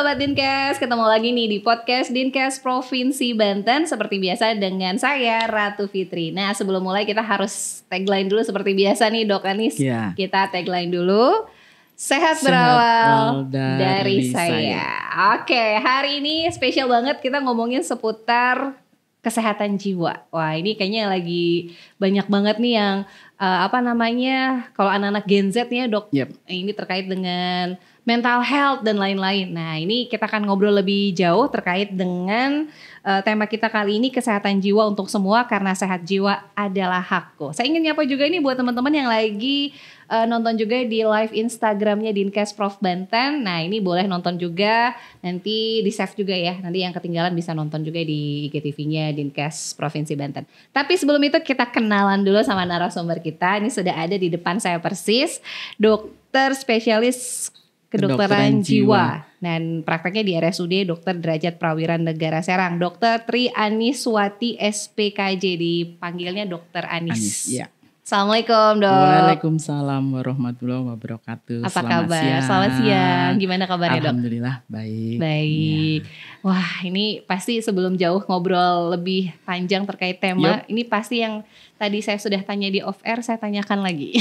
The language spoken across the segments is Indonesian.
Sobat Dinkes, ketemu lagi nih di podcast Dinkes Provinsi Banten. Seperti biasa dengan saya Ratu Fitri. Nah sebelum mulai kita harus tagline dulu seperti biasa nih Dok Anis. Ya. Kita tagline dulu. Sehat berawal dari saya. Oke, hari ini spesial banget kita ngomongin seputar kesehatan jiwa. Wah ini kayaknya lagi banyak banget nih yang kalau anak-anak Gen Z nih ya Dok. Yep. Ini terkait dengan mental health dan lain-lain. Nah ini kita akan ngobrol lebih jauh terkait dengan tema kita kali ini kesehatan jiwa untuk semua karena sehat jiwa adalah hakku. Saya ingin nyapa juga ini buat teman-teman yang lagi nonton juga di live Instagramnya Dinkes Prof Banten. Nah ini boleh nonton juga, nanti di save juga ya. Nanti yang ketinggalan bisa nonton juga di IGTV-nya Dinkes Provinsi Banten. Tapi sebelum itu kita kenalan dulu sama narasumber kita. Ini sudah ada di depan saya persis, dokter spesialis kedokteran jiwa dan prakteknya di RSUD Dr. Derajat Prawiran Negara Serang, Dr. Tri Aniswati SPKJ, dipanggilnya Dr. Anis. Ya. Assalamualaikum Dok. Waalaikumsalam warahmatullahi wabarakatuh. Apa kabar? Selamat siang. Gimana kabarnya Dok? Alhamdulillah baik. Baik. Ya. Wah ini pasti sebelum jauh ngobrol lebih panjang terkait tema, ini pasti yang tadi saya sudah tanya di off air saya tanyakan lagi.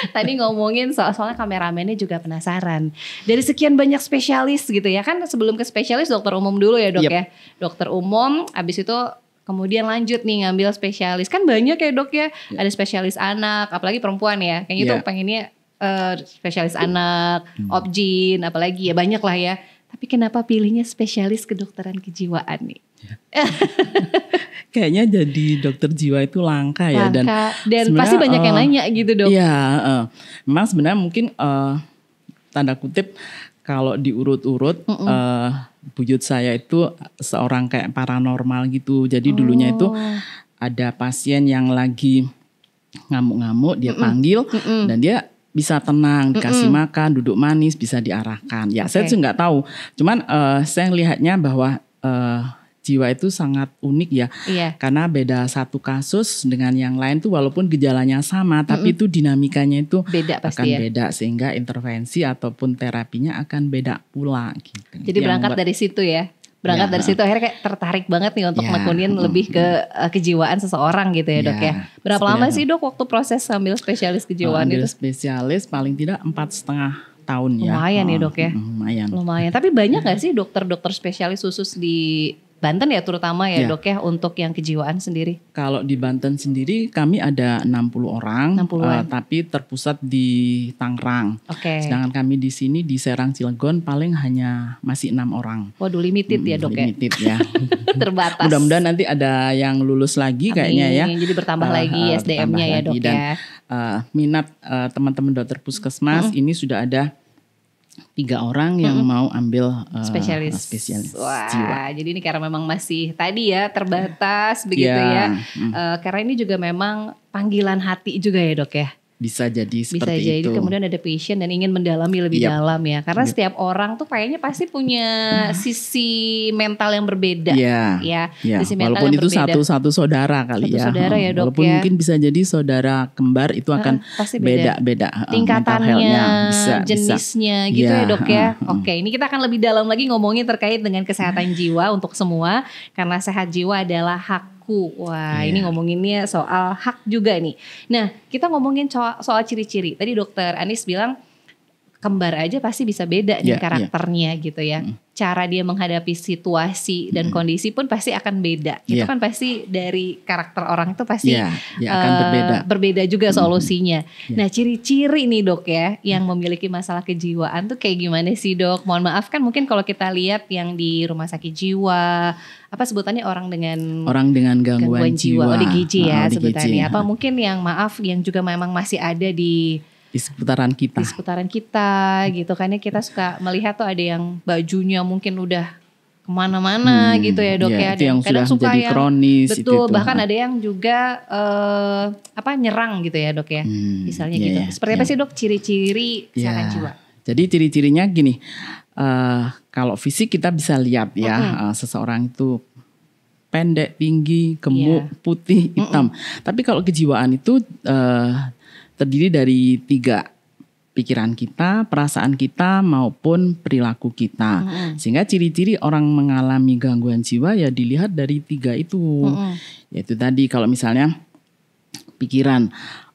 Tadi ngomongin soalnya kameramennya juga penasaran. Dari sekian banyak spesialis gitu ya kan, sebelum ke spesialis dokter umum dulu ya Dok ya. Dokter umum, abis itu kemudian lanjut nih ngambil spesialis. Kan banyak ya Dok ya, ada spesialis anak, apalagi perempuan ya. Kayaknya tuh pengennya spesialis anak, obgyn, apalagi ya banyak lah ya. Tapi kenapa pilihnya spesialis kedokteran kejiwaan nih? Kayaknya jadi dokter jiwa itu langka ya. Dan pasti banyak yang nanya gitu Dok. Iya, memang sebenarnya mungkin tanda kutip kalau diurut-urut buyut saya itu seorang kayak paranormal gitu. Jadi dulunya itu ada pasien yang lagi ngamuk-ngamuk, dia panggil dan dia bisa tenang, dikasih makan, duduk manis, bisa diarahkan. Ya saya juga nggak tahu. Cuman saya lihatnya bahwa jiwa itu sangat unik ya. Karena beda satu kasus dengan yang lain tuh walaupun gejalanya sama, tapi itu dinamikanya itu beda akan beda sehingga intervensi ataupun terapinya akan beda pula. Gitu. Jadi berangkat dari situ ya. Dari situ akhirnya kayak tertarik banget nih untuk nekunin lebih ke kejiwaan seseorang gitu ya Dok ya. Berapa lama sih Dok waktu proses ambil spesialis kejiwaan itu? Spesialis paling tidak 4,5 tahun ya. Lumayan ya Dok ya. Lumayan. Tapi banyak gak sih dokter-dokter spesialis khusus di Banten ya terutama ya Dok ya untuk yang kejiwaan sendiri? Kalau di Banten sendiri kami ada 60 orang, tapi terpusat di Tangerang. Sedangkan kami di sini di Serang Cilegon paling hanya masih 6 orang. Waduh limited ya Dok limited ya. Terbatas. Mudah-mudahan nanti ada yang lulus lagi kayaknya ya. Jadi bertambah lagi SDM-nya ya Dok dan, ya. Minat teman-teman dokter puskesmas ini sudah ada 3 orang yang mau ambil spesialis jiwa. Jadi ini karena memang masih tadi ya terbatas begitu ya. Karena ini juga memang panggilan hati juga ya Dok ya. Bisa jadi seperti itu. Kemudian ada passion dan ingin mendalami lebih dalam ya. Karena setiap orang tuh kayaknya pasti punya sisi mental yang berbeda. Sisi mental walaupun yang itu berbeda. satu saudara kali ya. Saudara ya Dok walaupun mungkin bisa jadi saudara kembar itu akan beda-beda. Tingkatannya, jenisnya gitu ya Dok ya. Oke, ini kita akan lebih dalam lagi ngomongin terkait dengan kesehatan jiwa untuk semua. Karena sehat jiwa adalah hak. Wah ini ngomonginnya soal hak juga nih. Nah kita ngomongin soal ciri-ciri. Tadi dokter Anis bilang kembar aja pasti bisa beda nih karakternya gitu ya. Cara dia menghadapi situasi dan kondisi pun pasti akan beda. Itu kan pasti dari karakter orang itu pasti akan berbeda juga solusinya. Nah ciri-ciri nih Dok ya yang memiliki masalah kejiwaan tuh kayak gimana sih Dok? Mohon maaf kan mungkin kalau kita lihat yang di rumah sakit jiwa, apa sebutannya orang dengan gangguan jiwa, ODGJ ya sebutannya. Apa mungkin yang yang juga memang masih ada di seputaran kita. Di seputaran kita gitu kan ya, kita suka melihat tuh ada yang bajunya mungkin udah kemana-mana gitu ya Dok ya. Itu yang kadang sudah suka menjadi kronis. Betul, bahkan ada yang juga nyerang gitu ya Dok ya. Misalnya gitu. Seperti apa sih Dok ciri-ciri kesehatan jiwa? Jadi ciri-cirinya gini, kalau fisik kita bisa lihat ya seseorang itu pendek, tinggi, gemuk, putih, hitam. Tapi kalau kejiwaan itu terdiri dari 3 pikiran kita, perasaan kita maupun perilaku kita. Sehingga ciri-ciri orang mengalami gangguan jiwa ya dilihat dari 3 itu. Yaitu tadi kalau misalnya pikiran,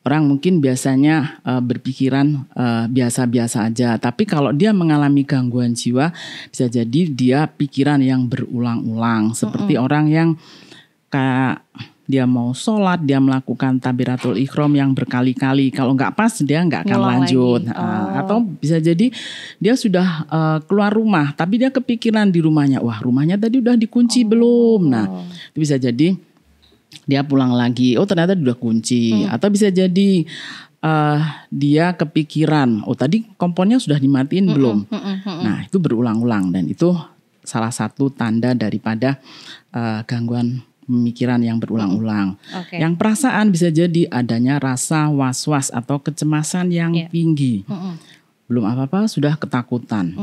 orang mungkin biasanya berpikiran biasa-biasa aja. Tapi kalau dia mengalami gangguan jiwa, bisa jadi dia pikiran yang berulang-ulang. Seperti orang yang kayak dia mau sholat, dia melakukan takbiratul ihram yang berkali-kali. Kalau nggak pas, dia nggak akan lanjut. Atau bisa jadi dia sudah keluar rumah, tapi dia kepikiran di rumahnya. Wah, rumahnya tadi udah dikunci belum? Nah, itu bisa jadi dia pulang lagi. Oh, ternyata udah kunci. Atau bisa jadi dia kepikiran. Oh, tadi kompornya sudah dimatiin belum? Nah, itu berulang-ulang dan itu salah satu tanda daripada gangguan pemikiran yang berulang-ulang. Yang perasaan bisa jadi adanya rasa was-was atau kecemasan yang tinggi. Belum apa-apa sudah ketakutan.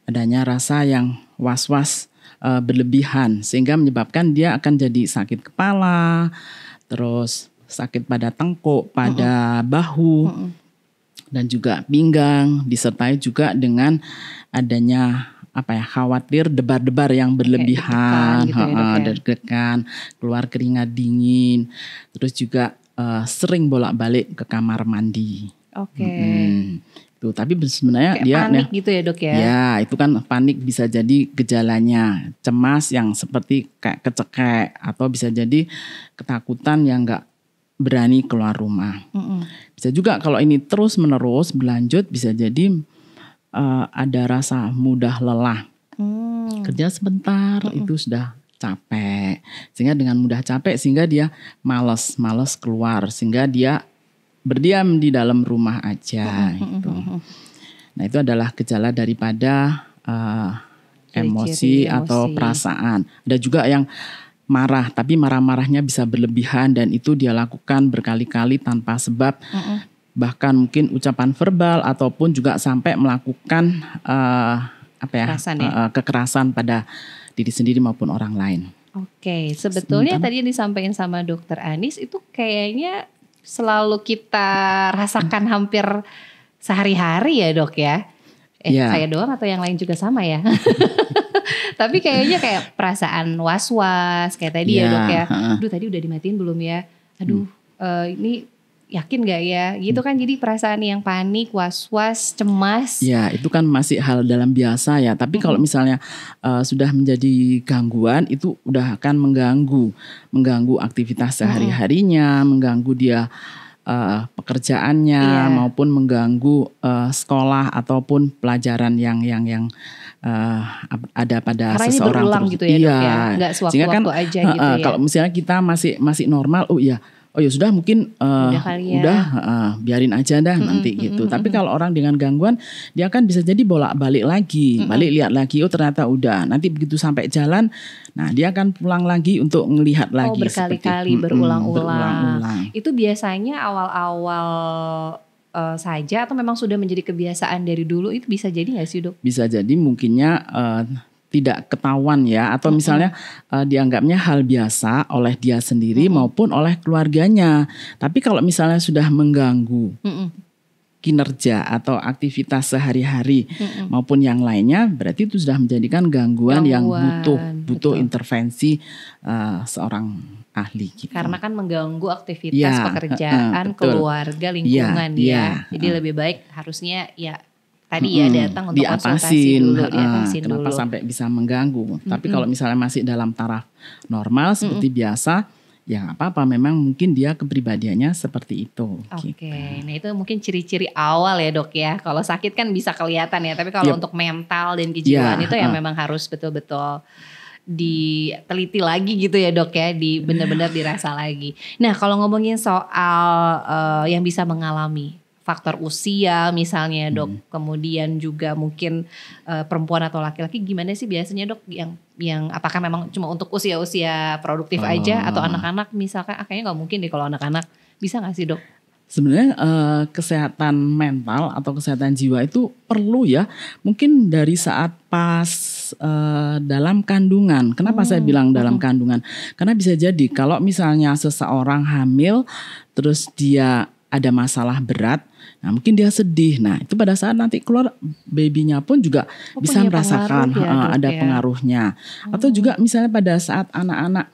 Adanya rasa yang was-was berlebihan sehingga menyebabkan dia akan jadi sakit kepala, terus sakit pada tengkuk, pada bahu, dan juga pinggang, disertai juga dengan adanya khawatir debar-debar yang berlebihan, deg-degan, keluar keringat dingin, terus juga sering bolak-balik ke kamar mandi. Tuh, tapi sebenarnya kayak dia panik gitu ya, Dok ya? Ya, itu kan panik bisa jadi gejalanya, cemas yang seperti kayak kecekek atau bisa jadi ketakutan yang nggak berani keluar rumah. Bisa juga kalau ini terus-menerus berlanjut bisa jadi ada rasa mudah lelah. Kerja sebentar itu sudah capek. Sehingga dengan mudah capek sehingga dia malas keluar. Sehingga dia berdiam di dalam rumah aja. Gitu. Nah, itu adalah gejala daripada emosi atau perasaan. Ada juga yang marah, tapi marah-marahnya bisa berlebihan dan itu dia lakukan berkali-kali tanpa sebab. Bahkan mungkin ucapan verbal ataupun juga sampai melakukan kekerasan pada diri sendiri maupun orang lain. Sebetulnya tadi yang disampaikan sama Dokter Anis itu kayaknya selalu kita rasakan hampir sehari-hari ya, Dok ya. Saya doang atau yang lain juga sama ya? Tapi kayaknya kayak perasaan was-was kayak tadi ya, Dok ya. Aduh, tadi udah dimatiin belum ya? Aduh, ini yakin gak ya? Gitu kan, jadi perasaan yang panik, was-was, cemas. Ya, itu kan masih hal dalam biasa ya. Tapi kalau misalnya sudah menjadi gangguan, itu udah akan mengganggu aktivitas sehari-harinya, mengganggu dia pekerjaannya, maupun mengganggu sekolah ataupun pelajaran yang ada pada karena seseorang. Ini berulang gitu ya, Dok ya? Nggak sewaktu-waktu kan, aja gitu ya? Kalau misalnya kita masih normal, oh ya sudah mungkin biarin aja dah nanti gitu. Tapi kalau orang dengan gangguan dia kan bisa jadi bolak-balik lagi, balik lihat lagi, oh ternyata udah. Nanti begitu sampai jalan, nah dia akan pulang lagi untuk ngelihat lagi. Berkali-kali berulang-ulang. Itu biasanya awal-awal saja atau memang sudah menjadi kebiasaan dari dulu, itu bisa jadi nggak sih, Dok? Bisa jadi mungkinnya tidak ketahuan ya, atau misalnya dianggapnya hal biasa oleh dia sendiri maupun oleh keluarganya. Tapi kalau misalnya sudah mengganggu kinerja atau aktivitas sehari-hari maupun yang lainnya, berarti itu sudah menjadikan gangguan yang butuh intervensi seorang ahli gitu. Karena kan mengganggu aktivitas pekerjaan, keluarga, lingkungan Jadi lebih baik harusnya tadi datang untuk konsultasi dulu, diatasin dulu. Kenapa sampai bisa mengganggu? Tapi kalau misalnya masih dalam taraf normal seperti biasa, ya nggak apa-apa. Memang mungkin dia kepribadiannya seperti itu. Gitu. Nah itu mungkin ciri-ciri awal ya, Dok ya. Kalau sakit kan bisa kelihatan ya. Tapi kalau untuk mental dan kejiwaan itu yang memang harus betul-betul diteliti lagi gitu ya, Dok ya, benar-benar dirasa lagi. Nah kalau ngomongin soal yang bisa mengalami faktor usia misalnya, Dok, kemudian juga mungkin perempuan atau laki-laki, gimana sih biasanya, Dok, yang apakah memang cuma untuk usia-usia produktif aja atau anak-anak misalkan? Kayaknya nggak mungkin deh kalau anak-anak, bisa nggak sih, Dok? Sebenarnya kesehatan mental atau kesehatan jiwa itu perlu ya, mungkin dari saat pas dalam kandungan. Kenapa saya bilang dalam kandungan? Karena bisa jadi kalau misalnya seseorang hamil terus dia ada masalah berat, Nah mungkin dia sedih. Nah itu pada saat nanti keluar babynya pun juga bisa punya merasakan pengaruh ya, Dok, ada ya? pengaruhnya. Atau juga misalnya pada saat anak-anak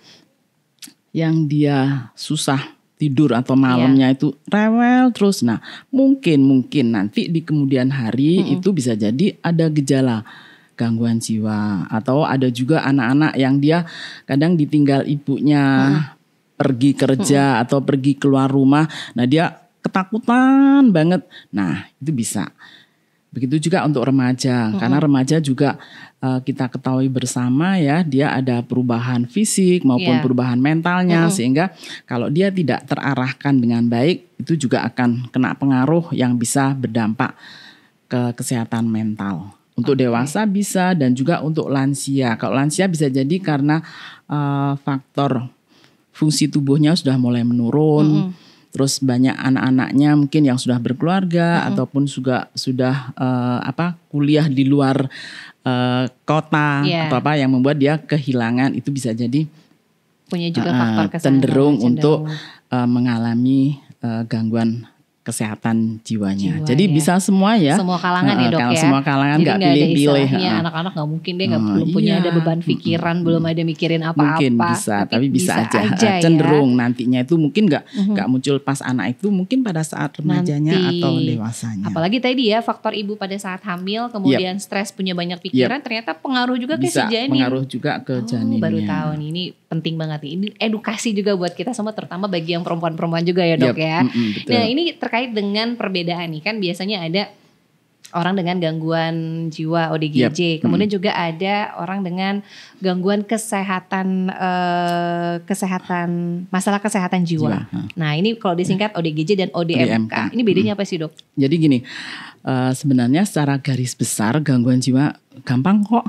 yang dia susah tidur atau malamnya itu rewel terus. Nah mungkin nanti di kemudian hari itu bisa jadi ada gejala gangguan jiwa. Atau ada juga anak-anak yang dia kadang ditinggal ibunya pergi kerja atau pergi keluar rumah. Nah dia ketakutan banget. Nah itu bisa. Begitu juga untuk remaja. Karena remaja juga kita ketahui bersama ya, dia ada perubahan fisik maupun perubahan mentalnya. Sehingga kalau dia tidak terarahkan dengan baik, itu juga akan kena pengaruh yang bisa berdampak ke kesehatan mental. Untuk dewasa bisa dan juga untuk lansia. Kalau lansia bisa jadi karena faktor fungsi tubuhnya sudah mulai menurun. Terus banyak anak-anaknya mungkin yang sudah berkeluarga ataupun juga sudah kuliah di luar kota atau apa yang membuat dia kehilangan, itu bisa jadi punya juga faktor kesehatan cenderung untuk mengalami gangguan kesehatan jiwanya. Jadi bisa semua ya. Semua kalangan ya, Dok, ya. Semua kalangan nggak pilih-pilih. Anak-anak nggak mungkin deh belum punya ada beban pikiran, belum ada mikirin apa-apa. Mungkin bisa, tapi bisa aja cenderung nantinya itu mungkin nggak muncul pas anak itu, mungkin pada saat remajanya atau dewasanya. Apalagi tadi ya faktor ibu pada saat hamil, kemudian stres, punya banyak pikiran, ternyata pengaruh juga ke si janin. Bisa pengaruh juga ke janinnya. Baru tahu nih, ini penting banget nih. Ini edukasi juga buat kita semua, terutama bagi yang perempuan-perempuan juga ya, Dok ya. Betul. Nah ini terkait dengan perbedaan nih, kan biasanya ada orang dengan gangguan jiwa ODGJ, kemudian juga ada orang dengan gangguan kesehatan masalah kesehatan jiwa. Nah ini kalau disingkat ODGJ dan ODMK. Ini bedanya apa sih, Dok? Jadi gini, sebenarnya secara garis besar gangguan jiwa gampang kok,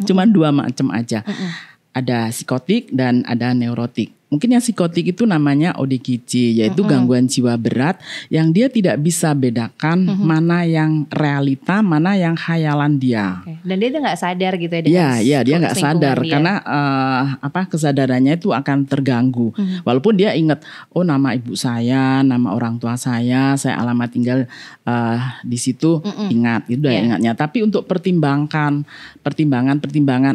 cuman 2 macam aja. Ada psikotik dan ada neurotik. Mungkin yang psikotik itu namanya ODGJ, yaitu gangguan jiwa berat yang dia tidak bisa bedakan mana yang realita, mana yang khayalan dia. Dan dia nggak sadar gitu ya? Iya, dia nggak sadar karena kesadarannya itu akan terganggu. Walaupun dia ingat, oh nama ibu saya, nama orang tua saya alamat tinggal di situ, ingat, itu udah ingatnya. Tapi untuk pertimbangan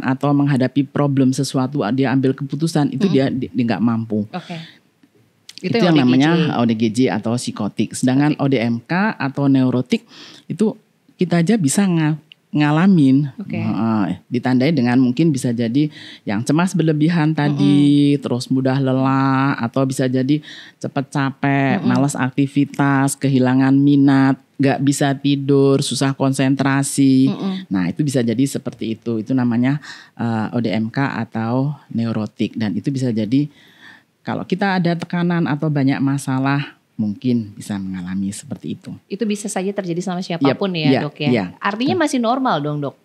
atau menghadapi problem sesuatu, dia ambil keputusan itu dia nggak mampu. Itu yang namanya ODGJ atau psikotik. Sedangkan ODMK atau neurotik itu kita aja bisa ngalamin. Ditandai dengan mungkin bisa jadi yang cemas berlebihan tadi, terus mudah lelah, atau bisa jadi cepat capek, malas aktivitas, kehilangan minat, gak bisa tidur, susah konsentrasi. Nah itu bisa jadi seperti itu. Itu namanya ODMK atau neurotik. Dan itu bisa jadi kalau kita ada tekanan atau banyak masalah, mungkin bisa mengalami seperti itu. Itu bisa saja terjadi sama siapapun ya, Dok ya. Artinya masih normal dong, Dok?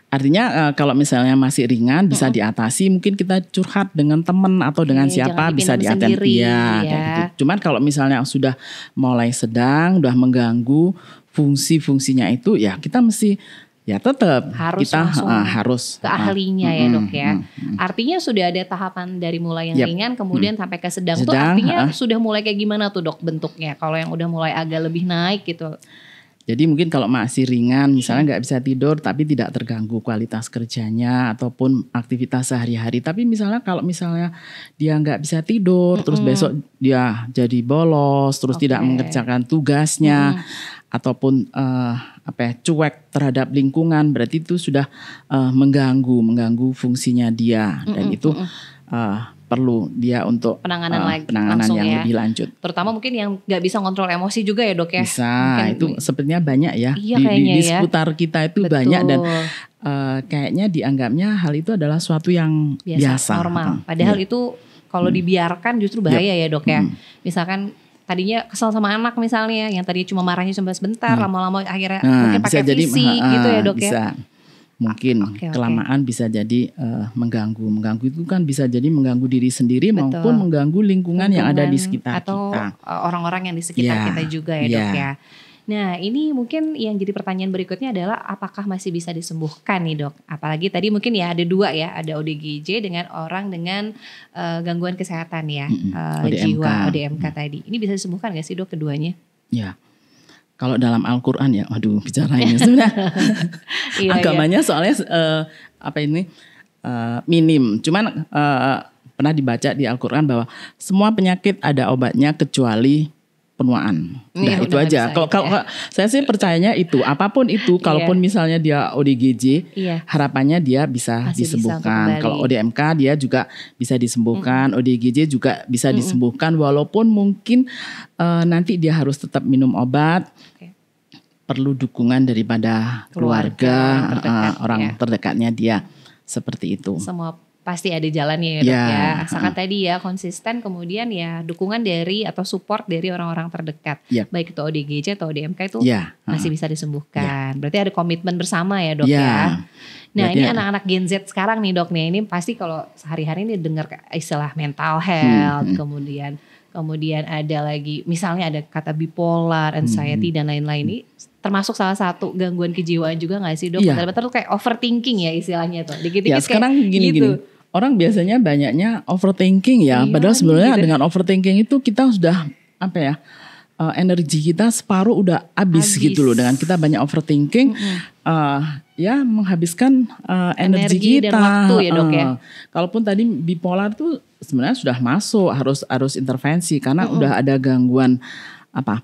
Artinya kalau misalnya masih ringan bisa diatasi, mungkin kita curhat dengan teman atau dengan siapa bisa diatasi kayak gitu. Cuman kalau misalnya sudah mulai sedang, udah mengganggu fungsi-fungsinya itu, ya kita mesti tetap kita harus ke ahlinya ya, Dok ya. Artinya sudah ada tahapan dari mulai yang ringan kemudian sampai ke sedang. Itu artinya sudah mulai kayak gimana tuh, Dok, bentuknya? Kalau yang udah mulai agak lebih naik gitu. Jadi mungkin kalau masih ringan, misalnya nggak bisa tidur tapi tidak terganggu kualitas kerjanya ataupun aktivitas sehari-hari. Tapi misalnya kalau misalnya dia nggak bisa tidur, terus besok dia jadi bolos, terus tidak mengerjakan tugasnya, ataupun cuek terhadap lingkungan, berarti itu sudah mengganggu fungsinya dia, dan itu perlu dia untuk penanganan yang lebih lanjut. Terutama mungkin yang nggak bisa kontrol emosi juga ya, Dok ya. Bisa, mungkin itu sepertinya banyak ya di seputar kita itu. Betul. Banyak dan kayaknya dianggapnya hal itu adalah suatu yang biasa normal. Padahal itu kalau dibiarkan justru bahaya ya, Dok ya. Misalkan tadinya kesal sama anak misalnya, yang tadinya cuma marahnya cuma sebentar, lama-lama akhirnya mungkin pakai fisik gitu ya, Dok bisa. Ya. Mungkin kelamaan bisa jadi mengganggu itu kan bisa jadi mengganggu diri sendiri maupun mengganggu lingkungan yang ada di sekitar atau kita. Orang-orang yang di sekitar kita juga ya, Dok ya. Nah ini mungkin yang jadi pertanyaan berikutnya adalah apakah masih bisa disembuhkan nih, Dok? Apalagi tadi mungkin ya ada 2 ya, ada ODGJ dengan orang dengan gangguan kesehatan ya, jiwa, ODMK tadi. Ini bisa disembuhkan gak sih, Dok, keduanya? Ya. Kalau dalam Al-Quran ya, waduh bicaranya sebenarnya agamanya soalnya minim. Cuman pernah dibaca di Al-Quran bahwa semua penyakit ada obatnya kecuali penuaan. Nah itu aja. Kalau saya sih percayanya itu, apapun itu, kalaupun misalnya dia ODGJ, harapannya dia bisa disembuhkan. Kalau ODMK dia juga bisa disembuhkan, ODGJ juga bisa disembuhkan, walaupun mungkin nanti dia harus tetap minum obat. Perlu dukungan daripada keluarga orang terdekatnya dia, seperti itu. Semua pasti ada jalannya ya dok ya. Asalkan tadi ya konsisten, kemudian ya dukungan dari atau support dari orang-orang terdekat. Baik itu ODGJ atau ODMK itu masih bisa disembuhkan. Berarti ada komitmen bersama ya dok ya. Nah ini anak-anak Gen Z sekarang nih dok nih. Ini pasti kalau sehari-hari ini dengar istilah mental health, kemudian ada lagi misalnya ada kata bipolar, anxiety dan lain-lain. Ini termasuk salah satu gangguan kejiwaan juga gak sih dok? Betul-betul kayak overthinking ya istilahnya tuh. Dikit-dikit sekarang gini. Orang biasanya banyaknya overthinking ya. Padahal sebenarnya dengan overthinking itu kita sudah energi kita separuh udah habis gitu loh. Dengan kita banyak overthinking, menghabiskan energi kita. Dan waktu ya dok ya. Kalaupun tadi bipolar tuh sebenarnya sudah masuk, harus intervensi karena udah ada gangguan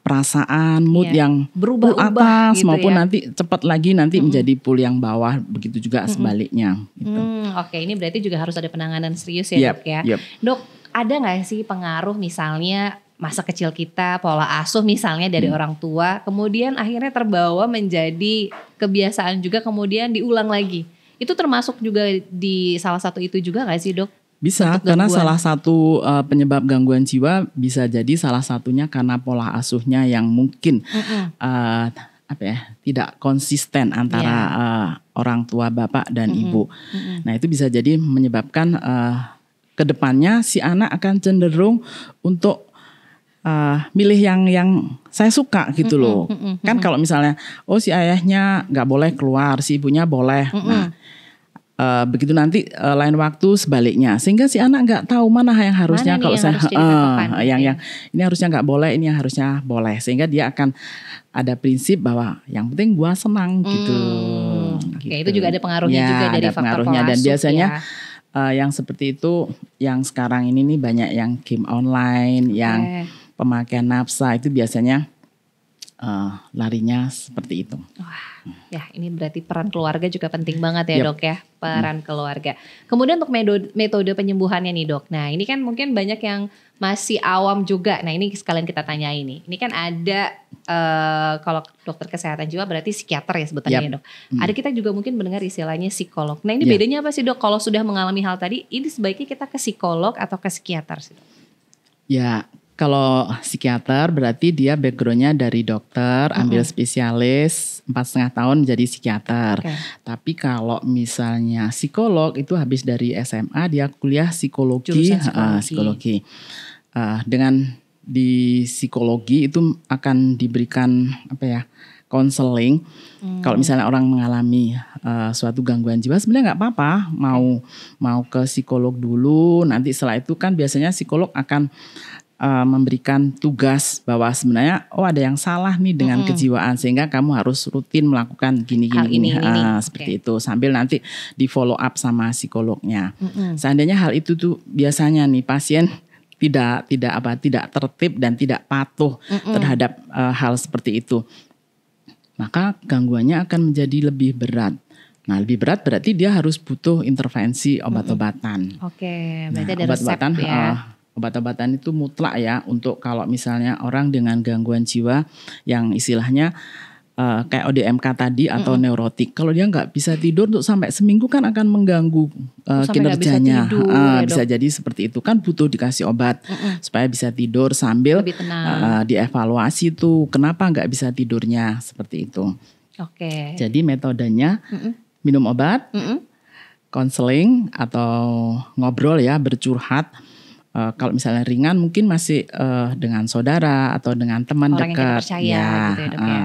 perasaan, mood yang berubah atas gitu maupun nanti cepat lagi menjadi pool yang bawah, begitu juga sebaliknya. Gitu. Oke, ini berarti juga harus ada penanganan serius ya dok ya. Dok, ada nggak sih pengaruh misalnya masa kecil kita, pola asuh misalnya dari orang tua, kemudian akhirnya terbawa menjadi kebiasaan juga kemudian diulang lagi? Itu termasuk juga di salah satu itu juga nggak sih dok? Bisa, karena salah satu penyebab gangguan jiwa bisa jadi salah satunya karena pola asuhnya yang mungkin tidak konsisten antara orang tua bapak dan ibu. Nah itu bisa jadi menyebabkan kedepannya si anak akan cenderung untuk milih yang saya suka gitu loh. Kan kalau misalnya si ayahnya nggak boleh keluar, si ibunya boleh. Begitu nanti lain waktu sebaliknya, sehingga si anak nggak tahu mana yang harusnya kalau saya yang ini harusnya nggak boleh, ini yang harusnya boleh, sehingga dia akan ada prinsip bahwa yang penting gua senang gitu. Oke, itu juga ada pengaruhnya juga dari faktor pola asuh. Dan biasanya yang seperti itu yang sekarang ini nih banyak yang game online, yang pemakaian nafsa itu biasanya larinya seperti itu. Wah, ya ini berarti peran keluarga juga penting banget ya dok ya, peran keluarga. Kemudian untuk metode penyembuhannya nih dok, nah ini kan mungkin banyak yang masih awam juga. Nah ini sekalian kita tanya ini kan ada kalau dokter kesehatan jiwa berarti psikiater ya sebutannya dok. Ada kita juga mungkin mendengar istilahnya psikolog. Nah ini bedanya apa sih dok? Kalau sudah mengalami hal tadi, ini sebaiknya kita ke psikolog atau ke psikiater sih dok? Ya. Kalau psikiater berarti dia backgroundnya dari dokter, ambil spesialis 4,5 tahun jadi psikiater. Tapi kalau misalnya psikolog itu habis dari SMA dia kuliah psikologi. Dengan di psikologi itu akan diberikan konseling. Kalau misalnya orang mengalami suatu gangguan jiwa sebenarnya nggak apa-apa mau ke psikolog dulu. Nanti setelah itu kan biasanya psikolog akan memberikan tugas bahwa sebenarnya ada yang salah nih dengan kejiwaan sehingga kamu harus rutin melakukan gini seperti itu sambil nanti di follow up sama psikolognya. Seandainya hal itu tuh biasanya nih pasien tidak tertib dan tidak patuh terhadap hal seperti itu, maka gangguannya akan menjadi lebih berat. Nah lebih berat berarti dia harus butuh intervensi obat-obatan. Oke, berarti ada resep ya. Obat-obatan itu mutlak ya untuk kalau misalnya orang dengan gangguan jiwa yang istilahnya kayak ODMK tadi atau neurotik. Kalau dia nggak bisa tidur untuk sampai seminggu kan akan mengganggu kinerjanya. Bisa jadi seperti itu kan butuh dikasih obat supaya bisa tidur sambil dievaluasi tuh kenapa nggak bisa tidurnya seperti itu. Oke. Jadi metodenya minum obat, konseling atau ngobrol ya bercurhat. Kalau misalnya ringan mungkin masih dengan saudara atau dengan teman dekat. Orang yang kita percaya gitu ya dok ya.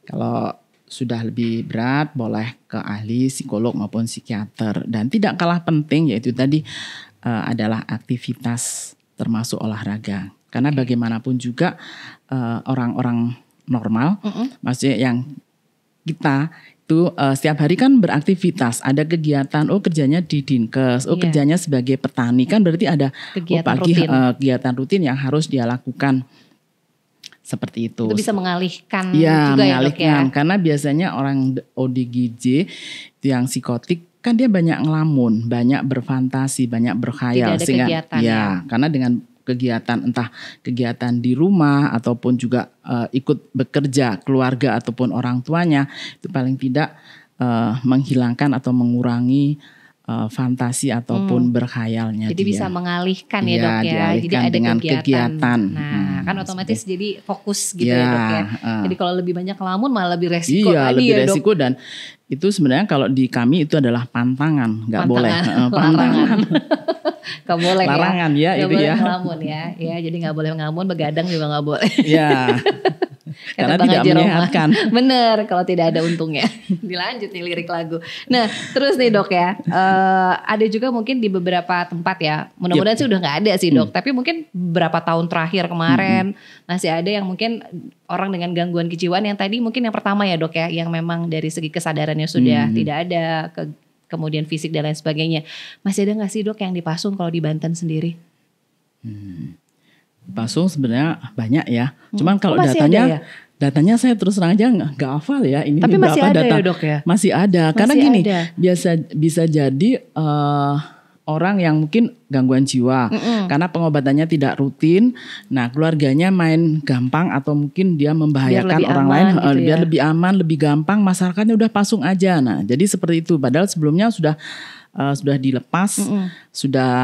Kalau sudah lebih berat boleh ke ahli psikolog maupun psikiater. Dan tidak kalah penting yaitu tadi adalah aktivitas termasuk olahraga. Karena bagaimanapun juga orang-orang normal, maksudnya yang kita itu setiap hari kan beraktivitas, ada kegiatan, kerjanya di Dinkes, kerjanya sebagai petani, kan berarti ada kegiatan rutin yang harus dia lakukan. Seperti itu. Itu bisa mengalihkan juga mengalihkan, ya, Dok ya. Karena biasanya orang ODGJ itu yang psikotik kan dia banyak ngelamun, banyak berfantasi, banyak berkhayal. Tidak ada kegiatan ya. Karena dengan kegiatan, entah kegiatan di rumah ataupun juga ikut bekerja keluarga ataupun orang tuanya, itu paling tidak menghilangkan atau mengurangi fantasi ataupun berkhayalnya. Jadi bisa mengalihkan ya, Dok ya. Jadi ada dengan kegiatan. Nah, kan otomatis jadi fokus gitu ya, Dok ya. Jadi kalau lebih banyak ngelamun malah lebih resiko tadi lebih ya, resiko, Dok. Dan itu sebenarnya kalau di kami itu adalah pantangan, nggak boleh. Pantangan. Gak boleh larangan ya, gak itu boleh ya. ngelamun ya. Jadi gak boleh ngelamun, begadang juga gak boleh. Ya. Karena tidak menyehatkan. Bener, kalau tidak ada untungnya. Dilanjut nih lirik lagu. Nah terus nih, Dok ya, ada juga mungkin di beberapa tempat ya, mudah-mudahan sih udah gak ada sih, Dok. Tapi mungkin beberapa tahun terakhir kemarin masih ada yang mungkin orang dengan gangguan kejiwaan yang tadi mungkin yang pertama ya, Dok ya, yang memang dari segi kesadarannya sudah tidak ada, kemudian fisik dan lain sebagainya. Masih ada gak sih, Dok, yang dipasung kalau di Banten sendiri? Pasung sebenarnya banyak ya. Cuman kalau datanya saya terus terang aja nggak hafal ya. Ini tapi masih berapa ada data? Ya, Dok ya? Masih ada. Karena gini, bisa jadi orang yang mungkin gangguan jiwa karena pengobatannya tidak rutin. Nah, keluarganya main gampang atau mungkin dia membahayakan orang lain gitu biar lebih aman, lebih gampang, masyarakatnya udah pasung aja. Nah, jadi seperti itu. Padahal sebelumnya sudah dilepas, sudah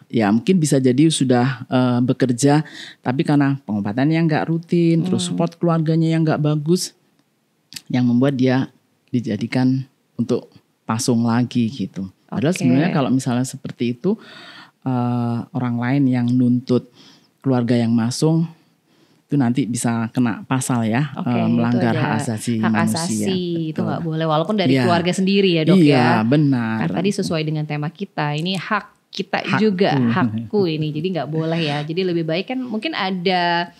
ya mungkin bisa jadi sudah bekerja, tapi karena pengobatannya yang nggak rutin, terus support keluarganya yang nggak bagus, yang membuat dia dijadikan untuk pasung lagi gitu. Padahal sebenarnya kalau misalnya seperti itu, orang lain yang nuntut keluarga yang masung, itu nanti bisa kena pasal ya, melanggar hak asasi manusia. Itu nggak boleh, walaupun dari keluarga sendiri ya, Dok ya. Iya, benar. Karena tadi sesuai dengan tema kita, ini hak kita juga, hakku ini, jadi nggak boleh ya. Jadi lebih baik kan mungkin ada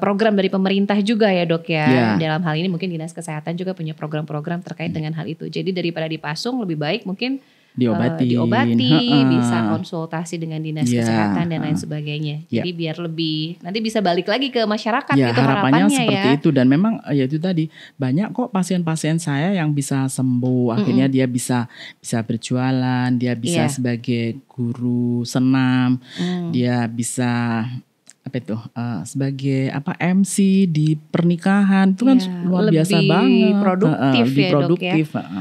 program dari pemerintah juga ya, Dok ya. Dalam hal ini mungkin Dinas Kesehatan juga punya program-program terkait dengan hal itu. Jadi daripada dipasung lebih baik mungkin diobati, bisa konsultasi dengan Dinas Kesehatan dan lain sebagainya. Jadi biar lebih nanti bisa balik lagi ke masyarakat gitu harapannya seperti itu. Dan memang ya itu tadi, banyak kok pasien-pasien saya yang bisa sembuh, akhirnya dia bisa berjualan, dia bisa sebagai guru senam, dia bisa sebagai MC di pernikahan, itu kan luar biasa banget, lebih produktif ya, Dok ya.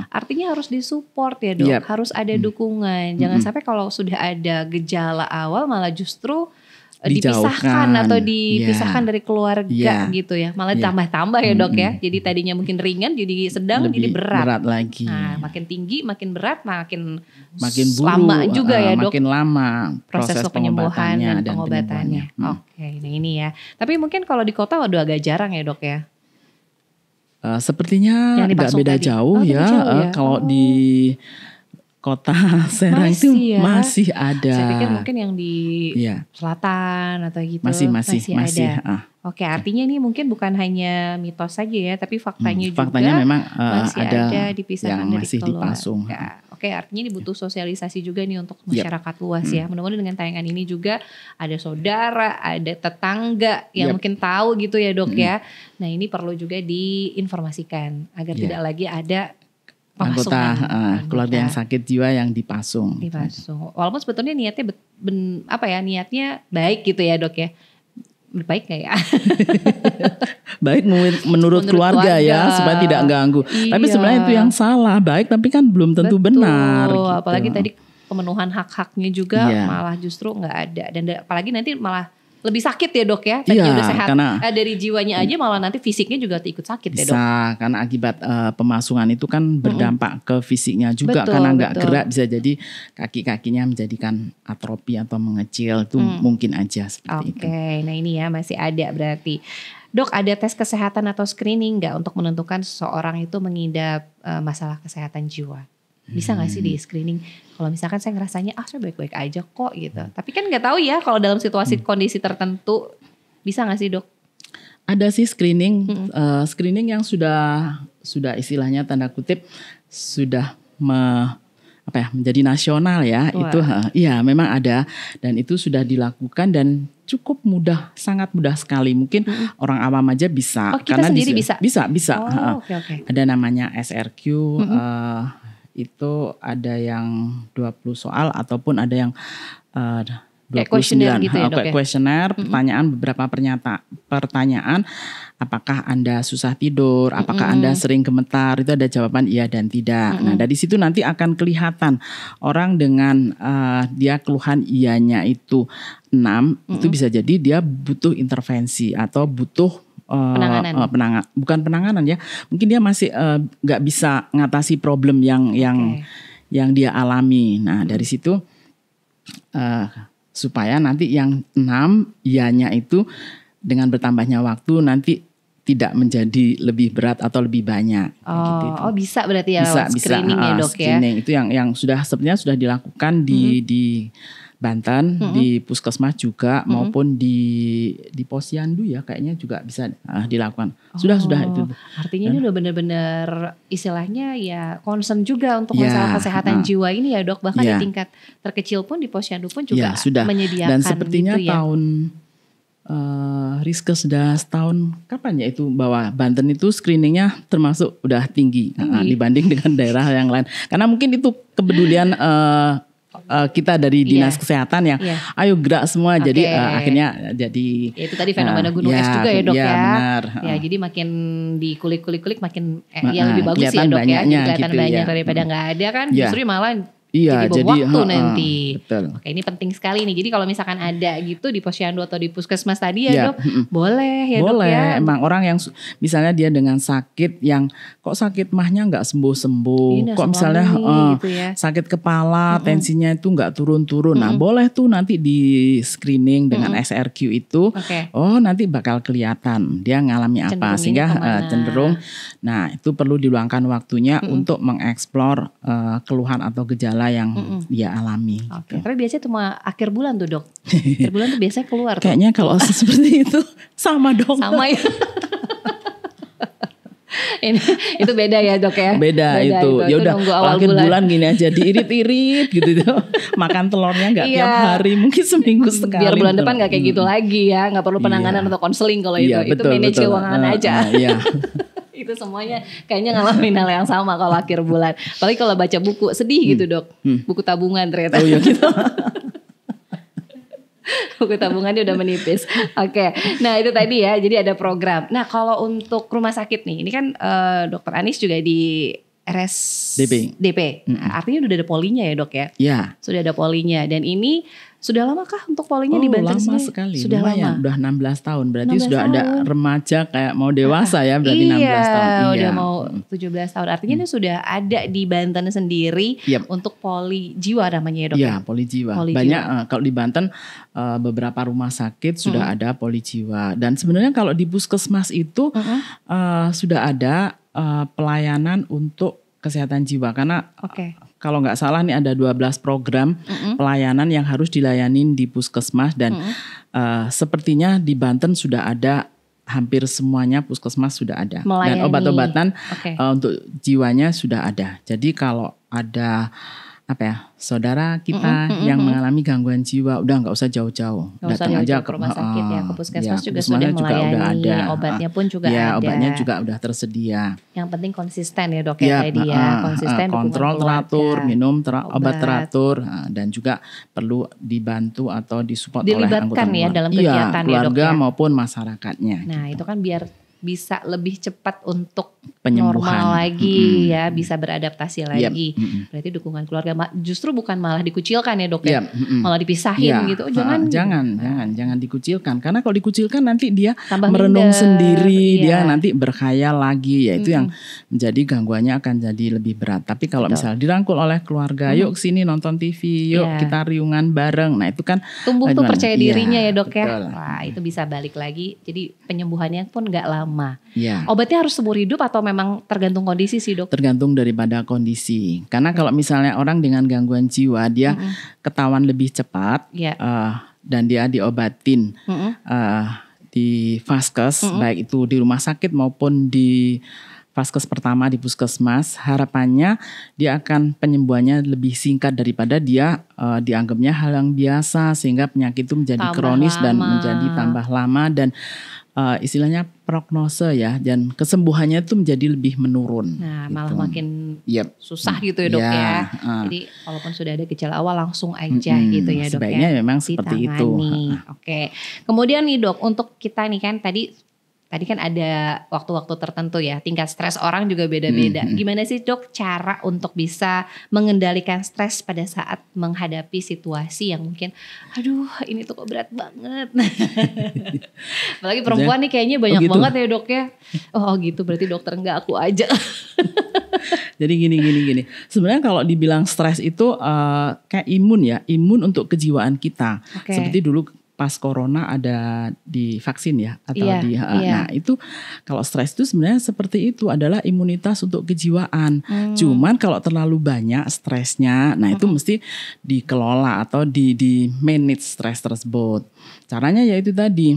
Artinya harus disupport ya, Dok, harus ada dukungan. Jangan sampai kalau sudah ada gejala awal malah justru dipisahkan atau dipisahkan dari keluarga gitu ya, malah tambah-tambah ya, Dok ya. Jadi tadinya mungkin ringan jadi sedang, jadi berat lagi. Nah, makin tinggi makin berat, makin buruk, lama juga ya, Dok, makin lama proses penyembuhan dan pengobatannya. Oke, nah ini ya. Tapi mungkin kalau di kota udah agak jarang ya, Dok ya. Sepertinya nggak beda jauh ya. Kalau di Kota Serang itu masih ada. Saya pikir mungkin yang di selatan atau gitu masih ada. Oke, artinya ini mungkin bukan hanya mitos saja ya, tapi faktanya juga memang masih ada dipisahkan yang dari masih dipasung. Oke, artinya dibutuh sosialisasi juga nih untuk masyarakat luas ya. Mudah-mudahan dengan tayangan ini juga ada saudara, ada tetangga yang mungkin tahu gitu ya, Dok ya. Nah, ini perlu juga diinformasikan agar tidak lagi ada anggota keluarga yang sakit jiwa yang dipasung. Walaupun sebetulnya niatnya niatnya baik gitu ya, Dok ya. Baik gak ya? Baik menurut keluarga ya, supaya tidak ganggu. Tapi sebenarnya itu yang salah. Baik tapi kan belum tentu benar. Gitu. Apalagi tadi pemenuhan hak-haknya juga malah justru nggak ada. Dan apalagi nanti malah lebih sakit ya, Dok ya. Tadi udah sehat dari jiwanya aja, malah nanti fisiknya juga ikut sakit ya, Dok. Bisa, karena akibat pemasungan itu kan berdampak ke fisiknya juga. Karena nggak gerak, bisa jadi kaki-kakinya menjadikan atrofi atau mengecil. Itu mungkin aja seperti itu. Oke, nah ini ya masih ada berarti. Dok, ada tes kesehatan atau screening nggak untuk menentukan seseorang itu mengidap masalah kesehatan jiwa? Bisa gak sih di screening? Kalau misalkan saya ngerasanya saya baik-baik aja kok gitu. Tapi kan gak tahu ya kalau dalam situasi kondisi tertentu, bisa gak sih, Dok? Ada sih screening, screening yang sudah istilahnya tanda kutip sudah menjadi nasional ya. Wah. Itu iya memang ada dan itu sudah dilakukan dan cukup mudah, sangat mudah sekali. Mungkin orang awam aja bisa. Oh, kita sendiri bisa. Oh, okay. Ada namanya SRQ. Itu ada yang 20 soal ataupun ada yang 29 gitu ya, Dok, kuesioner, pertanyaan, beberapa pertanyaan, apakah Anda susah tidur, apakah Anda sering gemetar, itu ada jawaban iya dan tidak. Nah, dari situ nanti akan kelihatan orang dengan dia keluhan iyanya itu 6, itu bisa jadi dia butuh intervensi atau butuh bukan penanganan ya, mungkin dia masih nggak bisa ngatasi problem yang dia alami. Nah, dari situ supaya nanti yang 6 iyanya itu dengan bertambahnya waktu nanti tidak menjadi lebih berat atau lebih banyak. Gitu. Oh bisa berarti ya lewat screening ya Dok ya. Screening itu yang sebenarnya sudah dilakukan di Banten, di Puskesmas juga maupun di Posyandu ya kayaknya juga bisa dilakukan. Sudah itu. Artinya ini udah benar-benar istilahnya ya concern juga untuk masalah kesehatan jiwa ini ya Dok. Bahkan di tingkat terkecil pun di Posyandu pun juga sudah menyediakan. Dan sepertinya gitu ya. tahun Rizke sudah setahun kapan ya itu bahwa Banten itu screeningnya termasuk udah tinggi. Dibanding dengan daerah yang lain. Karena mungkin itu kepedulian kita dari dinas kesehatan yang ayo gerak semua jadi akhirnya jadi itu tadi fenomena gunung es juga ya Dok ya. Benar. Ya jadi makin dikulik makin yang lebih bagus ya Dok ya. Jadi kelihatan gitu, banyak daripada nggak ada kan justru malah jadi waktu nanti. Betul. Oke, ini penting sekali nih. Jadi kalau misalkan ada gitu di Posyandu atau di Puskesmas tadi ya Dok, boleh ya Dok ya. Emang orang yang misalnya dia dengan sakit yang kok sakit mahnya nggak sembuh-sembuh, kok misalnya gitu ya. Sakit kepala, tensinya itu nggak turun-turun. Nah boleh tuh nanti di screening dengan SRQ itu, oh nanti bakal kelihatan dia ngalami apa sehingga cenderung. Nah itu perlu diluangkan waktunya untuk mengeksplor keluhan atau gejala yang dia alami. Oke. Tapi biasanya cuma akhir bulan tuh Dok. Akhir bulan tuh biasanya keluar. Kayaknya kalau seperti itu sama dong. Sama ya. Itu beda ya Dok ya. Beda itu. Ya udah akhir bulan gini aja diirit-irit gitu. Makan telurnya nggak tiap hari, mungkin seminggu sekali. Biar bulan depan nggak kayak gitu lagi ya. Nggak perlu penanganan atau konseling kalau itu. Itu manage keuangan aja. Iya. Itu semuanya kayaknya ngalamin hal yang sama kalau akhir bulan. Apalagi kalau baca buku sedih gitu Dok. Buku tabungan ternyata. Oh iya gitu. Buku tabungannya udah menipis. Oke. Nah itu tadi ya. Jadi ada program. Nah kalau untuk rumah sakit nih. Ini kan Dokter Anis juga di RSDP. Artinya udah ada polinya ya Dok ya? Iya. Sudah ada polinya. Dan ini sudah lama kah untuk polinya di Banten lama sendiri? Sekali. Sudah lumayan, lama. Udah 16 tahun. Berarti sudah ada remaja kayak mau dewasa ya berarti 16 tahun. Iya, udah mau 17 tahun. Artinya ini sudah ada di Banten sendiri untuk poli jiwa namanya ya Dok? Iya, poli jiwa. Banyak kalau di Banten beberapa rumah sakit sudah ada poli jiwa. Dan sebenarnya kalau di Puskesmas itu sudah ada pelayanan untuk kesehatan jiwa karena kalau nggak salah nih ada 12 program pelayanan yang harus dilayanin di Puskesmas dan sepertinya di Banten sudah ada hampir semuanya Puskesmas sudah ada melayani. Dan obat-obatan untuk jiwanya sudah ada. Jadi kalau ada saudara kita yang mengalami gangguan jiwa udah nggak usah jauh-jauh, datang aja ke rumah sakit ya, ke Puskesmas juga sudah melayani, udah ada. Obatnya pun juga ada. Obatnya juga udah tersedia. Yang penting konsisten ya Dok ya tadi ya, konsisten kontrol teratur, minum obat teratur dan juga perlu dibantu atau disupport oleh anggota dilibatkan ya dalam kegiatan keluarga ya Dok ya. Maupun masyarakatnya. Nah gitu. itu kan biar bisa lebih cepat untuk penyembuhan normal lagi ya, bisa beradaptasi lagi. Berarti dukungan keluarga justru bukan malah dikucilkan ya Dok ya, malah dipisahin gitu. Jangan dikucilkan karena kalau dikucilkan nanti dia tambah merenung sendiri, dia nanti berkhayal lagi, yaitu yang menjadi gangguannya akan jadi lebih berat. Tapi kalau misalnya dirangkul oleh keluarga, yuk kesini nonton TV, yuk kita riungan bareng. Nah itu kan tumbuh tuh percaya dirinya ya Dok ya. Wah itu bisa balik lagi. Jadi penyembuhannya pun gak lama. Obatnya harus seumur hidup atau memang tergantung kondisi sih Dok? Tergantung daripada kondisi. Karena kalau misalnya orang dengan gangguan jiwa dia ketahuan lebih cepat dan dia diobatin di vaskes, baik itu di rumah sakit maupun di vaskes pertama di puskesmas, harapannya dia akan penyembuhannya lebih singkat daripada dia dianggapnya hal yang biasa sehingga penyakit itu menjadi Tambah kronis dan lama. menjadi tambah lama dan istilahnya prognose ya, dan kesembuhannya itu menjadi lebih menurun. Nah, gitu. malah makin Yep. susah gitu ya dok ya. Jadi walaupun sudah ada gejala awal langsung aja gitu ya dok sebaiknya ya. memang seperti itu. Oke. Kemudian nih dok, untuk kita nih kan tadi kan ada waktu-waktu tertentu ya, tingkat stres orang juga beda-beda. Gimana sih dok cara untuk bisa mengendalikan stres pada saat menghadapi situasi yang mungkin, aduh ini tuh kok berat banget. Apalagi perempuan nih kayaknya banyak gitu. banget ya dok ya. Oh gitu, berarti dokter enggak aku aja. Jadi gini. Sebenarnya kalau dibilang stres itu kayak imun untuk kejiwaan kita. Oke. Seperti dulu pas corona ada di vaksin ya atau nah itu kalau stres itu sebenarnya seperti itu, adalah imunitas untuk kejiwaan. Cuman kalau terlalu banyak stresnya, nah itu mesti dikelola atau di manage stres tersebut. Caranya yaitu tadi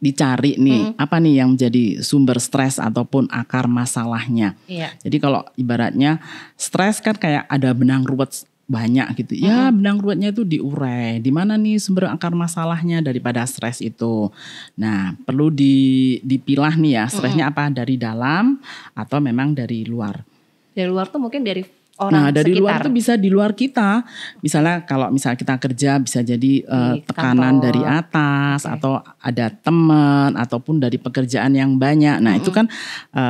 dicari nih apa nih yang menjadi sumber stres ataupun akar masalahnya. Jadi kalau ibaratnya stres kan kayak ada benang ruwet banyak gitu. Ya benang ruwetnya itu diurai. Di mana nih sumber akar masalahnya daripada stres itu. Nah, perlu dipilah nih ya, stresnya apa, dari dalam atau memang dari luar. Dari luar tuh mungkin dari orang nah, dari sekitar. luar itu bisa di luar kita. Misalnya kalau kita kerja bisa jadi tekanan kantor. dari atas atau ada teman ataupun dari pekerjaan yang banyak. Nah, itu kan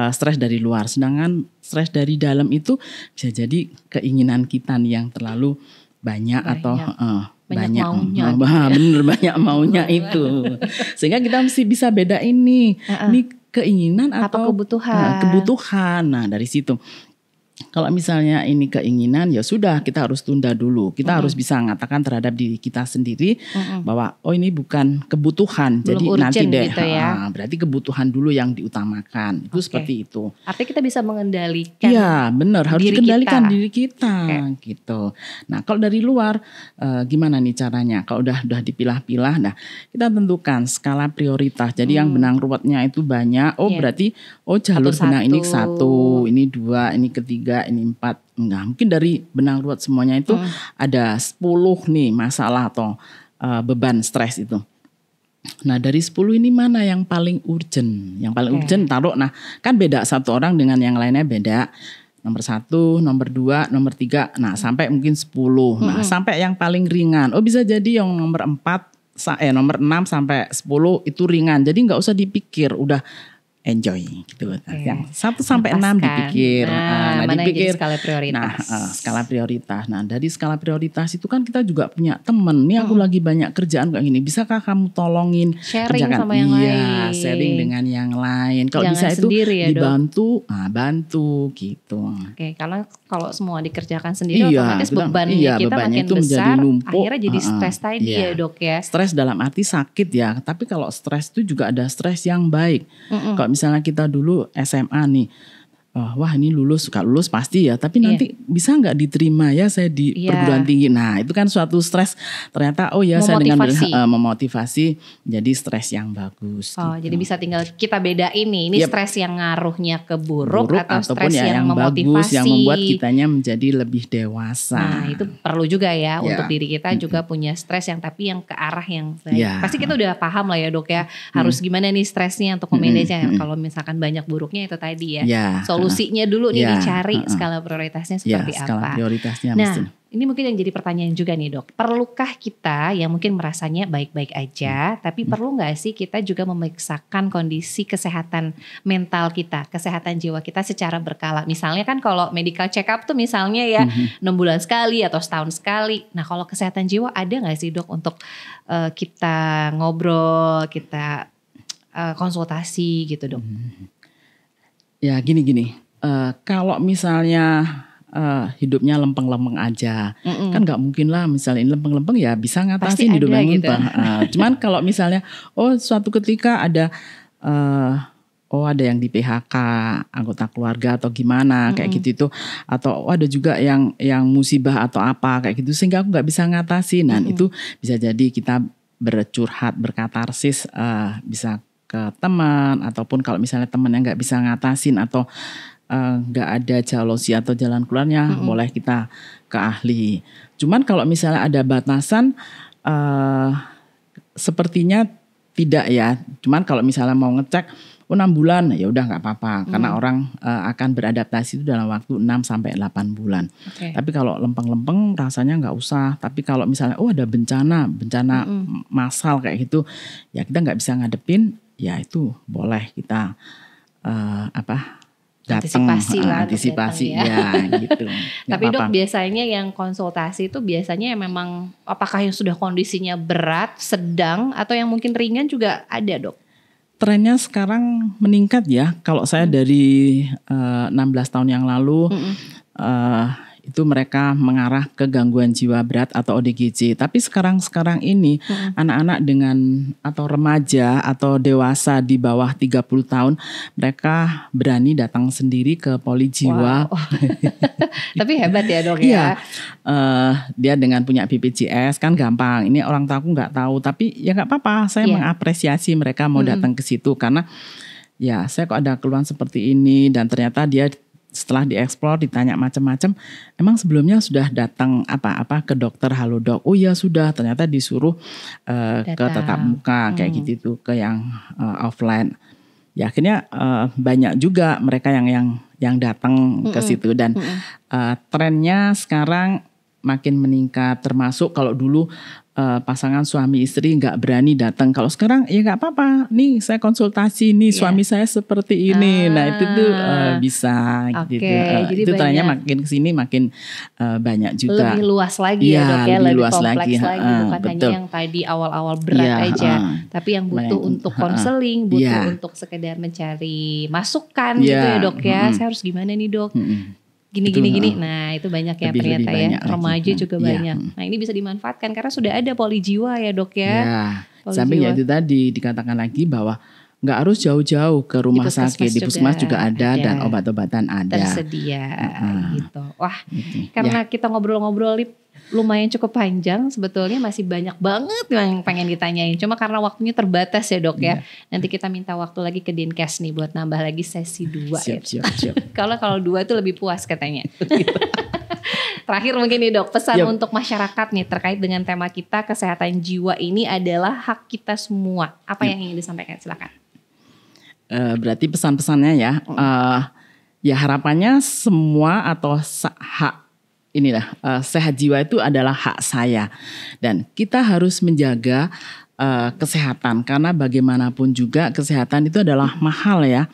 stres dari luar. Sedangkan stres dari dalam itu bisa jadi keinginan kita nih yang terlalu banyak atau banyak maunya. Bener banyak maunya itu. Sehingga kita mesti bisa bedain nih. Ini keinginan atau kebutuhan. Nah, dari situ. Kalau misalnya ini keinginan, ya sudah kita harus tunda dulu. Kita harus bisa mengatakan terhadap diri kita sendiri bahwa oh ini bukan kebutuhan. Belum jadi nanti deh gitu ya. berarti kebutuhan dulu yang diutamakan. Itu seperti itu. Artinya kita bisa mengendalikan. Iya, benar, harus dikendalikan diri kita gitu. Nah, kalau dari luar gimana nih caranya? Kalau udah dipilah-pilah, nah kita tentukan skala prioritas. Jadi yang benang ruwetnya itu banyak. Oh, berarti jalur benang ini 1, ini 2, ini ketiga, ini 4. Enggak, mungkin dari benang ruwet semuanya itu ada 10 nih masalah atau beban stres itu. Nah, dari 10 ini mana yang paling urgent? Yang paling urgent taruh, nah kan beda satu orang dengan yang lainnya beda. Nomor 1, nomor 2, nomor 3, nah sampai mungkin 10. Nah, sampai yang paling ringan. Oh, bisa jadi yang nomor 6 sampai 10 itu ringan. Jadi enggak usah dipikir, udah enjoy gitu. Yang 1 sampai 6 dipikir. Nah, mana dipikir. yang jadi skala prioritas. Nah, skala prioritas. Nah, dari skala prioritas itu kan kita juga punya temen. Nih aku lagi banyak kerjaan kayak gini. Bisakah kamu tolongin sharing kerjakan? sama yang lain. Sharing dengan yang lain. Kalau bisa itu ya, dibantu, bantu gitu. Oke, karena kalau semua dikerjakan sendiri otomatis bebannya kita makin itu besar. Numpuk, akhirnya jadi stres tadi ya dok ya. Stres dalam arti sakit ya. Tapi kalau stres itu juga ada stres yang baik. Kalau misalnya kita dulu SMA nih, wah ini lulus pasti ya, tapi nanti bisa nggak diterima ya saya di perguruan tinggi. Nah itu kan suatu stres, ternyata saya dengan memotivasi jadi stres yang bagus. Oh gitu. Jadi bisa tinggal kita bedain nih, ini stres yang ngaruhnya ke buruk atau stres yang memotivasi, bagus, yang membuat kitanya menjadi lebih dewasa. Nah itu perlu juga ya untuk diri kita juga punya stres yang tapi yang ke arah yang baik. Pasti kita udah paham lah ya dok ya, harus gimana nih stresnya untuk memanage-nya. Kalau misalkan banyak buruknya itu tadi ya. Solusinya dulu nih dicari skala prioritasnya seperti apa. Skala prioritasnya nah, ini mungkin yang jadi pertanyaan juga nih dok. Perlukah kita yang mungkin merasanya baik-baik aja, tapi perlu gak sih kita juga memeriksakan kondisi kesehatan mental kita, kesehatan jiwa kita secara berkala. Misalnya kan kalau medical check up tuh misalnya ya 6 bulan sekali atau setahun sekali. Nah kalau kesehatan jiwa ada gak sih dok untuk kita ngobrol, kita konsultasi gitu dok? Ya gini. Kalau misalnya hidupnya lempeng-lempeng aja, kan nggak mungkin lah misalnya ini lempeng-lempeng ya bisa ngatasin hidup yang lempeng. Gitu. Cuman kalau misalnya suatu ketika ada ada yang di PHK anggota keluarga atau gimana kayak gitu itu, atau ada juga yang musibah atau apa kayak gitu sehingga aku nggak bisa ngatasin. Nah itu bisa jadi kita bercurhat, berkatarsis, bisa ke teman, ataupun kalau misalnya temannya nggak bisa ngatasin atau nggak ada solusi atau jalan keluarnya, boleh kita ke ahli. Cuman kalau misalnya ada batasan, sepertinya tidak ya. Cuman kalau misalnya mau ngecek 6 bulan, ya udah nggak apa-apa, karena orang akan beradaptasi itu dalam waktu 6-8 bulan. Okay. Tapi kalau lempeng-lempeng rasanya nggak usah. Tapi kalau misalnya ada bencana massal kayak gitu, ya kita nggak bisa ngadepin, ya itu boleh kita datang, antisipasi ya gitu. Tapi dok, biasanya yang konsultasi itu biasanya memang apakah yang sudah kondisinya berat, sedang, atau yang mungkin ringan juga ada dok? Trennya sekarang meningkat ya. Kalau saya dari 16 tahun yang lalu itu mereka mengarah ke gangguan jiwa berat atau ODGJ. Tapi sekarang ini anak-anak dengan atau remaja atau dewasa di bawah 30 tahun, mereka berani datang sendiri ke poli jiwa. Wow. Tapi hebat ya dok ya. Iya. Dia dengan punya BPJS kan gampang. Ini orang tua aku nggak tahu, tapi ya nggak apa-apa. Saya mengapresiasi mereka mau datang ke situ, karena ya saya kok ada keluhan seperti ini, dan ternyata dia setelah dieksplor, ditanya macam-macam, emang sebelumnya sudah datang apa-apa ke dokter halodoc? Oh ya sudah, ternyata disuruh ke tatap muka kayak gitu tuh, ke yang offline. Ya akhirnya banyak juga mereka yang datang ke situ, dan trennya sekarang makin meningkat. Termasuk kalau dulu pasangan suami istri nggak berani datang, kalau sekarang ya nggak apa-apa, nih saya konsultasi nih suami saya seperti ini, nah itu tuh bisa gitu. Jadi itu trennya makin kesini makin banyak juga, lebih luas lagi ya dok ya, lebih kompleks lagi, bukan betul. hanya yang tadi awal-awal berat aja, tapi yang butuh untuk konseling, butuh untuk sekedar mencari masukan gitu ya dok ya. Saya harus gimana nih dok? Gini. Nah itu banyak ya ternyata ya. Remaja juga banyak. Nah ini bisa dimanfaatkan karena sudah ada poli jiwa ya dok ya. Sampai ya itu tadi dikatakan lagi bahwa nggak harus jauh-jauh ke rumah sakit. Di puskesmas juga ada dan obat-obatan ada. Tersedia gitu. Wah karena kita ngobrol-ngobrol lumayan cukup panjang, sebetulnya masih banyak banget yang pengen ditanyain. Cuma karena waktunya terbatas ya dok ya. Nanti kita minta waktu lagi ke Dinkes nih buat nambah lagi sesi 2. Siap. Kalau 2 itu lebih puas katanya. Terakhir mungkin nih dok, pesan untuk masyarakat nih terkait dengan tema kita, kesehatan jiwa ini adalah hak kita semua. Apa yang ingin disampaikan? Silakan. Berarti pesan-pesannya ya, ya harapannya semua atau hak inilah sehat jiwa itu adalah hak saya, dan kita harus menjaga kesehatan, karena bagaimanapun juga kesehatan itu adalah mahal ya.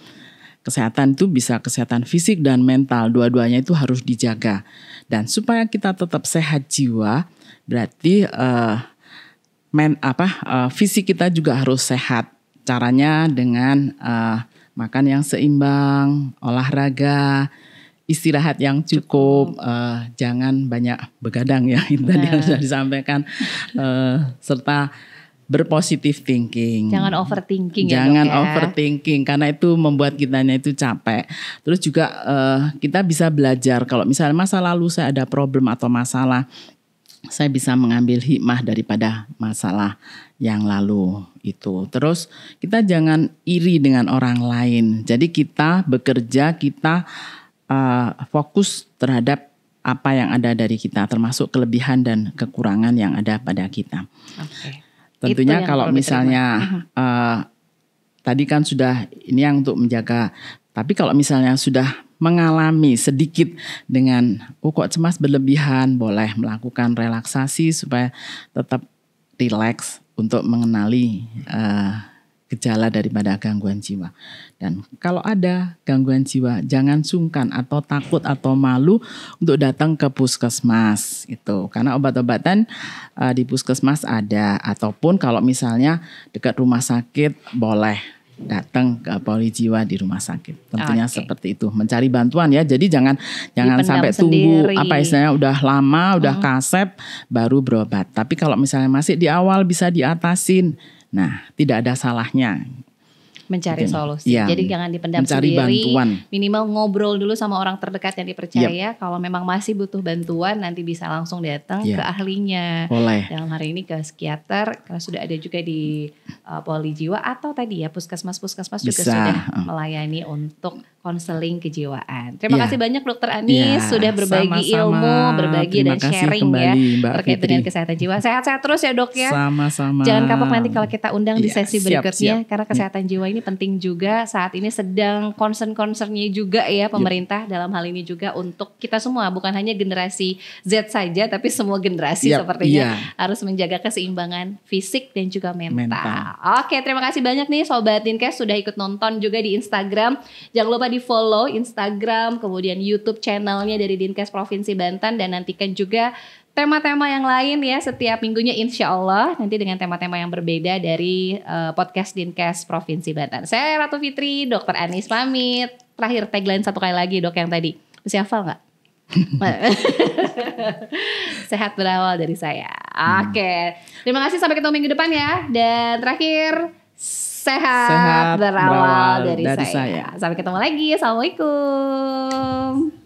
Kesehatan itu bisa kesehatan fisik dan mental, dua-duanya itu harus dijaga. Dan supaya kita tetap sehat jiwa, berarti fisik kita juga harus sehat. Caranya dengan makan yang seimbang, olahraga, istirahat yang cukup, jangan banyak begadang ya, itu tadi yang sudah disampaikan, serta berpositif thinking. Jangan overthinking ya. Jangan overthinking, karena itu membuat kitanya itu capek. Terus juga kita bisa belajar, kalau misalnya masa lalu saya ada problem atau masalah, saya bisa mengambil hikmah daripada masalah yang lalu itu. Terus kita jangan iri dengan orang lain. Jadi kita bekerja, kita fokus terhadap apa yang ada dari kita, termasuk kelebihan dan kekurangan yang ada pada kita. Tentunya kalau misalnya tadi kan sudah ini yang untuk menjaga, tapi kalau misalnya sudah mengalami sedikit dengan kok cemas berlebihan, boleh melakukan relaksasi supaya tetap rileks untuk mengenali gejala daripada gangguan jiwa. Dan kalau ada gangguan jiwa, jangan sungkan atau takut atau malu untuk datang ke puskesmas itu, karena obat-obatan di puskesmas ada, ataupun kalau misalnya dekat rumah sakit boleh datang ke poli jiwa di rumah sakit. Tentunya seperti itu, mencari bantuan ya. Jadi jangan sampai tunggu apa istilahnya udah lama, udah kasep baru berobat. Tapi kalau misalnya masih di awal bisa diatasin, nah tidak ada salahnya. mencari gitu. solusi. Ya, Jadi jangan dipendam mencari sendiri, bantuan. minimal ngobrol dulu sama orang terdekat yang dipercaya. Kalau memang masih butuh bantuan, nanti bisa langsung datang ke ahlinya. Boleh. Dalam hari ini ke psikiater, karena sudah ada juga di Poli Jiwa, atau tadi ya puskesmas juga sudah melayani untuk konseling kejiwaan. Terima kasih banyak Dokter Anis sudah berbagi ilmu, berbagi dan sharing ya terkait dengan kesehatan jiwa. Sehat-sehat terus ya Dok ya. Sama-sama. Jangan kapok nanti kalau kita undang di sesi berikutnya, karena kesehatan jiwa ini penting juga. Saat ini sedang concern-concernnya juga ya pemerintah dalam hal ini juga untuk kita semua, bukan hanya generasi Z saja, tapi semua generasi sepertinya harus menjaga keseimbangan fisik dan juga mental. Oke, terima kasih banyak nih Sobat Dinkes sudah ikut nonton juga di Instagram. Jangan lupa di follow Instagram, kemudian YouTube channelnya dari Dinkes Provinsi Banten, dan nantikan juga tema-tema yang lain ya setiap minggunya insya Allah, nanti dengan tema-tema yang berbeda dari podcast Dinkes Provinsi Banten. Saya Ratu Fitri, Dokter Anis pamit. Terakhir tagline satu kali lagi Dok yang tadi, masih hafal gak? Sehat berawal dari saya. Oke. Terima kasih, sampai ketemu minggu depan ya. Dan terakhir, sehat berawal dari saya. Sampai ketemu lagi. Assalamualaikum.